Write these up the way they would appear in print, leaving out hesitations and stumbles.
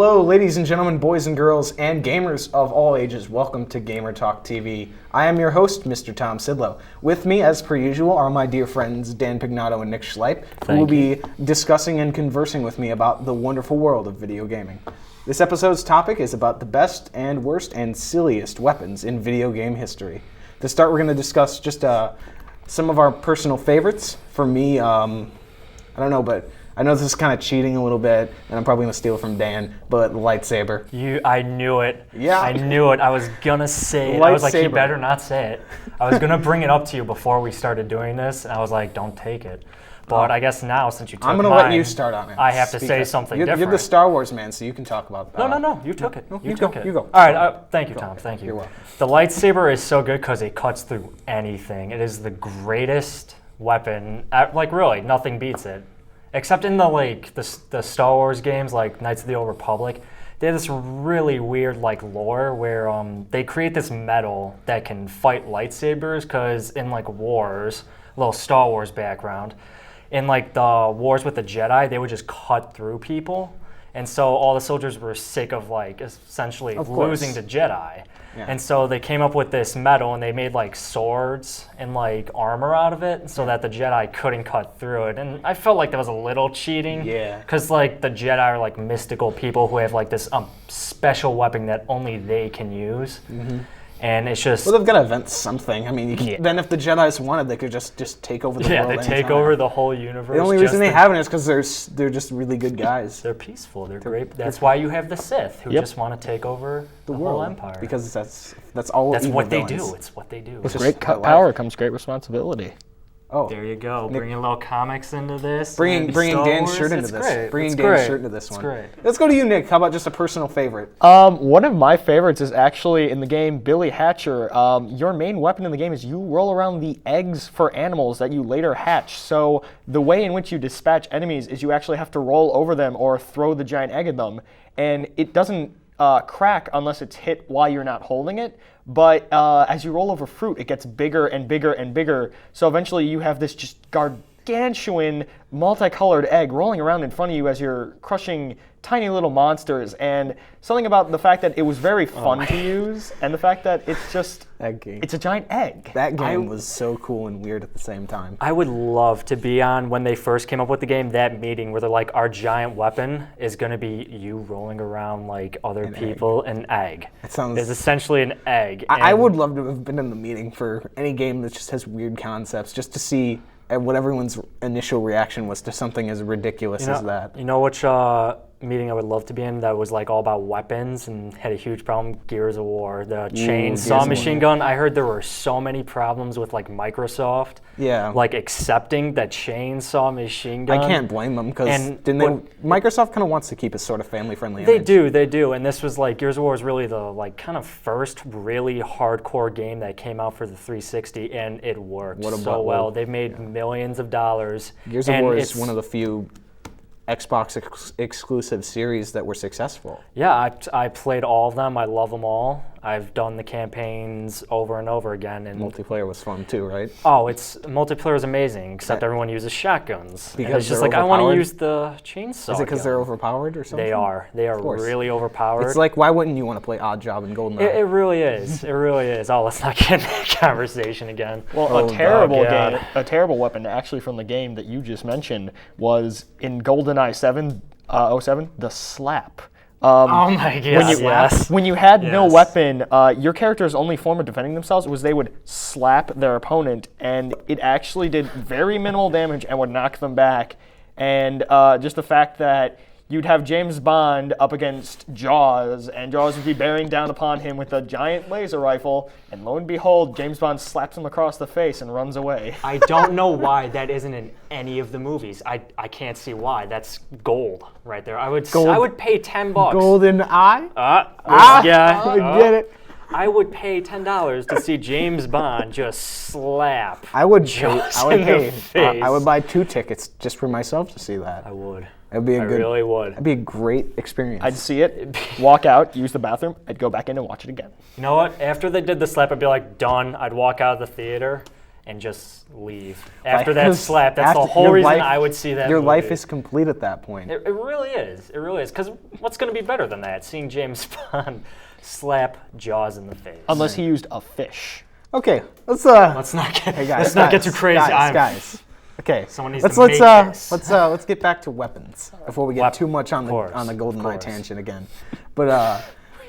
Hello, ladies and gentlemen, boys and girls, and gamers of all ages. Welcome to Gamer Talk TV. I am your host, Mr. Tom Szydlo. With me, as per usual, are my dear friends Dan Pignato and Nick Schliep, who will be discussing and conversing with me about the wonderful world of video gaming. This episode's topic is about the best and worst and silliest weapons in video game history. To start, we're going to discuss just some of our personal favorites. For me, I don't know, but I know this is kind of cheating a little bit, and I'm probably going to steal it from Dan, but lightsaber. I knew it. Yeah. I knew it. I was going to say it. I was like, you better not say it. I was going to bring it up to you before we started doing this, and I was like, don't take it. But I guess now, since you took mine, I'm going to let you start on it. I have to say something different. You're the Star Wars man, so you can talk about that. No. You took it. No, you took it. You go. All right. Thank you, Tom. Thank you. You're welcome. The lightsaber is so good because it cuts through anything. It is the greatest weapon. Like, really, nothing beats it. Except in the Star Wars games, like Knights of the Old Republic, they have this really weird lore where they create this metal that can fight lightsabers. Because in wars, a little Star Wars background, in the wars with the Jedi, they would just cut through people, and so all the soldiers were sick of essentially losing to Jedi. Yeah. And so they came up with this metal, and they made swords and armor out of it, so that the Jedi couldn't cut through it. And I felt like that was a little cheating. Yeah. Because the Jedi are mystical people who have this special weapon that only they can use. Mm-hmm. And it's just... Well, they've got to invent something. I mean, then if the Jedis wanted, they could just take over the world. Yeah, they take over the whole universe. The only reason they haven't is because they're just really good guys. They're peaceful. They're great. That's why you have the Sith, who just want to take over the whole empire. Because that's all. That's what they do. It's what they do. With great power comes great responsibility. Oh, there you go. Bringing a little comics into this. Bringing Dan's shirt into this. Great. Bringing Dan's shirt into this one. Great. Let's go to you, Nick. How about just a personal favorite? One of my favorites is actually in the game Billy Hatcher. Your main weapon in the game is you roll around the eggs for animals that you later hatch. So the way in which you dispatch enemies is you actually have to roll over them or throw the giant egg at them, and it doesn't crack unless it's hit while you're not holding it. But as you roll over fruit, it gets bigger and bigger and bigger. So eventually you have this just gargantuan, multicolored egg rolling around in front of you as you're crushing tiny little monsters. And something about the fact that it was very fun to use, and the fact that it's just, it's a giant egg. That game was so cool and weird at the same time. I would love to be on, when they first came up with the game, that meeting where they're like, our giant weapon is going to be you rolling around other people, an egg. It sounds... It's essentially an egg. I would love to have been in the meeting for any game that just has weird concepts, just to see what everyone's initial reaction was to something as ridiculous as that. You know which meeting I would love to be in that was all about weapons and had a huge problem? Gears of War, the chainsaw machine gun. I heard there were so many problems with Microsoft. Yeah. Accepting that chainsaw machine gun. I can't blame them because Microsoft kind of wants to keep a sort of family-friendly They image. They do. And this was Gears of War is really the kind of first really hardcore game that came out for the 360, and it worked so well. They've made millions of dollars. Gears of War is one of the few Xbox exclusive series that were successful. Yeah, I played all of them. I love them all. I've done the campaigns over and over again. And multiplayer was fun too, right? Oh, multiplayer is amazing, except everyone uses shotguns. Because it's just I want to use the chainsaw. Is it because they're overpowered or something? They are. They are really overpowered. It's why wouldn't you want to play Odd Job and GoldenEye? It really is. It really is. Oh, let's not get in that conversation again. Well, a terrible weapon actually from the game that you just mentioned was in GoldenEye 07, the slap. Oh my God! When you had no weapon, your character's only form of defending themselves was they would slap their opponent, and it actually did very minimal damage and would knock them back. And just the fact that you'd have James Bond up against Jaws, and Jaws would be bearing down upon him with a giant laser rifle, and lo and behold, James Bond slaps him across the face and runs away. I don't know why that isn't in any of the movies. I can't see why. That's gold right there. I would pay $10. Golden Eye? Get it. I would pay $10 to see James Bond just slap. I would buy 2 tickets just for myself to see that. I would. Really would. That'd be a great experience. I'd see it, walk out, use the bathroom, I'd go back in and watch it again. You know what? After they did the slap, I'd be done. I'd walk out of the theater, and just leave. After that Because slap, that's the after whole your reason life- I would see that Your movie. life is complete at that point. It really is. It really is. Because what's going to be better than that? Seeing James Bond slap Jaws in the face. Unless he used a fish. Okay, let's Let's not get, hey guys, let's not get too crazy. Guys. Okay, Someone needs let's to make this. let's get back to weapons before we get too much on the course, GoldenEye tangent again. But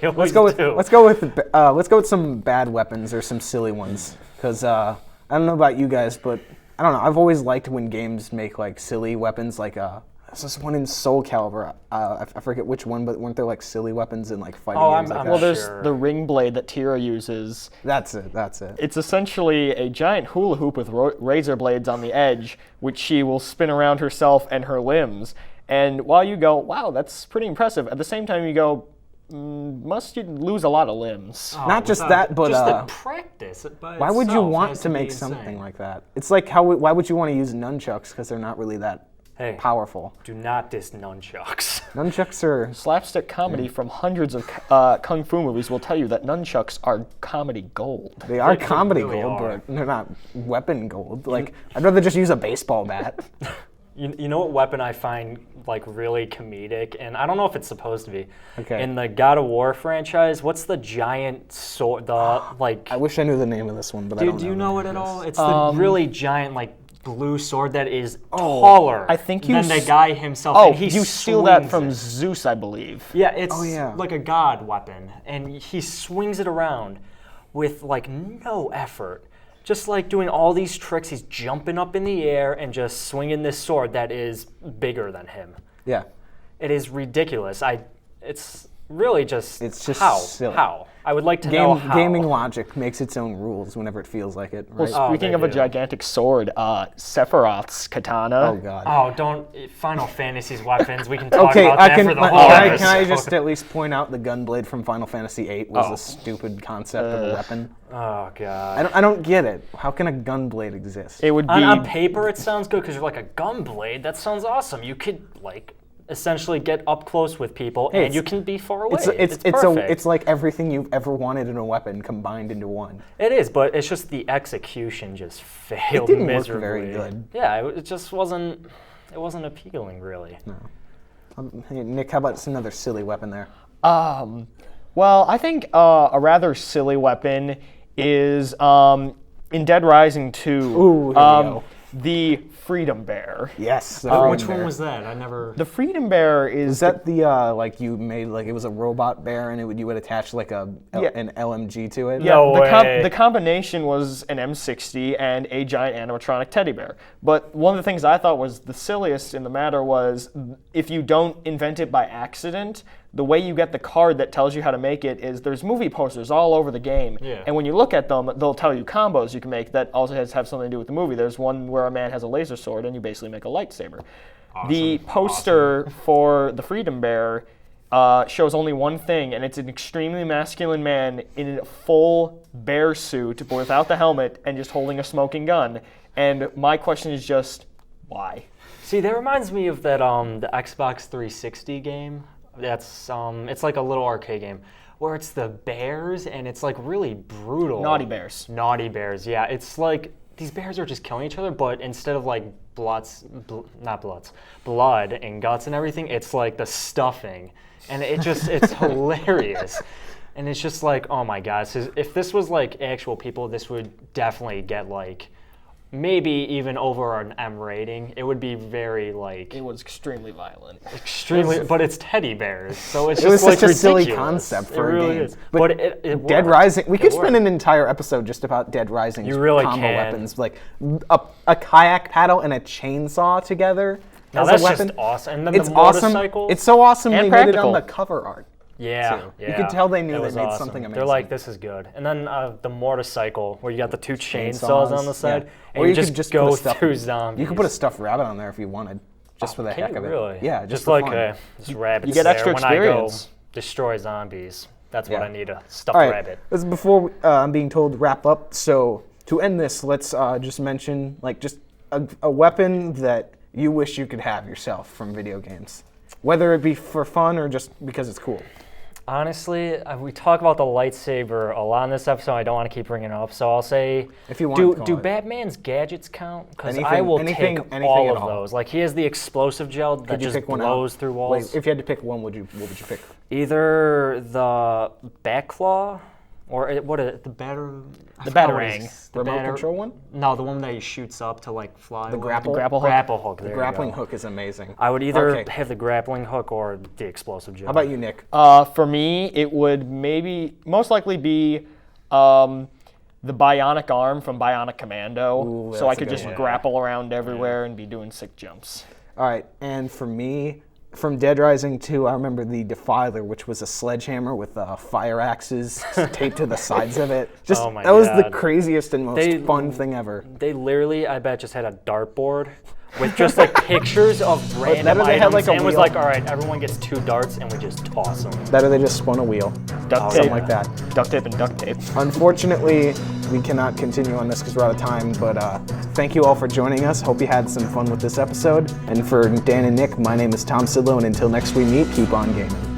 We let's always go do. with some bad weapons or some silly ones. Because I don't know about you guys, but I don't know. I've always liked when games make like silly weapons. Like there's this one in Soul Calibur. I forget which one, but weren't there like silly weapons in like fighting games like I'm that? Well, there's Sure. the ring blade that Tira uses. That's it. It's essentially a giant hula hoop with razor blades on the edge, which she will spin around herself and her limbs. And while you go, wow, that's pretty impressive, at the same time you go, must you lose a lot of limbs? Not just that, but just the practice. why would you want to make something like that? It's like why would you want to use nunchucks because they're not really that powerful. Do not diss nunchucks. Nunchucks are Slapstick comedy from hundreds of kung fu movies will tell you that nunchucks are comedy gold. they are They comedy really gold, are. but they're not weapon gold. Like I'd rather just use a baseball bat. You know what weapon I find like really comedic, and I don't know if it's supposed to be. Okay. In the God of War franchise, what's the giant sword? The like. I wish I knew the name of this one, but I don't know. Do you the know name it of at this. all? It's the really giant like blue sword that is taller I think you than the s- guy himself. Oh, and he you steal that swings from it. Zeus, I believe. Yeah, it's yeah. like a god weapon, and he swings it around with like no effort. Just like doing all these tricks, he's jumping up in the air and just swinging this sword that is bigger than him. Yeah. It is ridiculous. It's really just. It's just how? silly. How? I would like to know how. Gaming logic makes its own rules whenever it feels like it, right? Well, speaking they of a do. gigantic sword, Sephiroth's katana. Oh god. Oh, don't Final Fantasy's weapons. We can talk Okay, about I that can. for the Can whole I episode. just at least point out the gunblade from Final Fantasy VIII was a stupid concept of a weapon? Oh god. I don't get it. How can a gunblade exist? It would be On paper, it sounds good because you're like a gun blade. That sounds awesome. You could like essentially get up close with people, and it's- you can be far away. It's perfect. it's like everything you've ever wanted in a weapon combined into one. It is, but it's just the execution just failed didn't work miserably. very good. Yeah, it just wasn't. It wasn't appealing, really. Hey, Nick, how about another silly weapon there? Well, I think a rather silly weapon is in Dead Rising 2, Ooh, here we go. the Freedom Bear. Yes. Which one was that? I never. The Freedom Bear is Is that the like you made like it was a robot bear and you would attach like an LMG to it? Yeah, No way. the combination was an M60 and a giant animatronic teddy bear. But one of the things I thought was the silliest in the matter was if you don't invent it by accident, the way you get the card that tells you how to make it is there's movie posters all over the game. Yeah. And when you look at them, they'll tell you combos you can make that also have something to do with the movie. There's one where a man has a laser sword and you basically make a lightsaber. The poster for the Freedom Bear shows only one thing, and it's an extremely masculine man in a full bear suit, but without the helmet, and just holding a smoking gun. And my question is just, why? See, that reminds me of that the Xbox 360 game. That's it's like a little arcade game where it's the bears and it's like really brutal. Naughty bears. Naughty bears. Yeah, it's like these bears are just killing each other, but instead of like blood and guts and everything, it's like the stuffing, and it's hilarious. And it's just like, oh my god, so if this was like actual people, this would definitely get like maybe even over an M rating. It would be very like It was extremely violent. extremely, but it's teddy bears, so it's It was just like such a silly ridiculous. concept It for a really game. is. But But it Dead worked. Rising, we It could spend worked. an entire episode just about Dead Rising's You really combo can. weapons, like a kayak paddle and a chainsaw together. Now as that's a weapon. just awesome. And then It's the awesome. motorcycle. It's so awesome And they made it practical. on the cover art. Yeah, too. yeah. You could tell they knew It they was made awesome. something amazing. They're like, this is good. And then the motorcycle, where you got the two chainsaws Chainsaws, on the side, yeah. and Or you could just put a go stuffed- through zombies. You could put a stuffed rabbit on there if you wanted, just for the Can heck you of it. really? Yeah, just for like fun. just rabbits. You get there extra when I go experience. destroy zombies. That's what Yeah. I need, a stuffed All right, rabbit. this is before I'm being told to wrap up. So to end this, let's just mention like just a weapon that you wish you could have yourself from video games, whether it be for fun or just because it's cool. Honestly, we talk about the lightsaber a lot in this episode. I don't want to keep bringing it up, so I'll say, if you want, do Batman's gadgets count? Because Anything- I will anything- take anything all at of all. those. Like he has the explosive gel that Could you just pick one blows out? through walls. Wait, if you had to pick one, what would you pick? Either the back claw or the Batarang. Remote control one? No, the one that he shoots up to like fly. The with. grapple? Grapple hook. Grapple hook. The there you grappling go. hook is amazing. I would either Okay. have the grappling hook or the explosive gel. How about you, Nick? For me, it would most likely be the bionic arm from Bionic Commando, Ooh, so I that's a could good just one. grapple around everywhere and be doing sick jumps. All right, and for me, from Dead Rising 2, I remember the Defiler, which was a sledgehammer with fire axes taped to the sides of it. Just Oh my that was the God. craziest and most fun thing ever. They literally, I bet, just had a dartboard with just like pictures of random better they items, had, like, a and was wheel. like, all right, everyone gets 2 darts, and we just toss them. Better they just spun a wheel, Duct something tape, like that. duct tape, and duct tape. Unfortunately, we cannot continue on this because we're out of time, but thank you all for joining us. Hope you had some fun with this episode. And for Dan and Nick, my name is Tom Szydlo, and until next we meet, keep on gaming.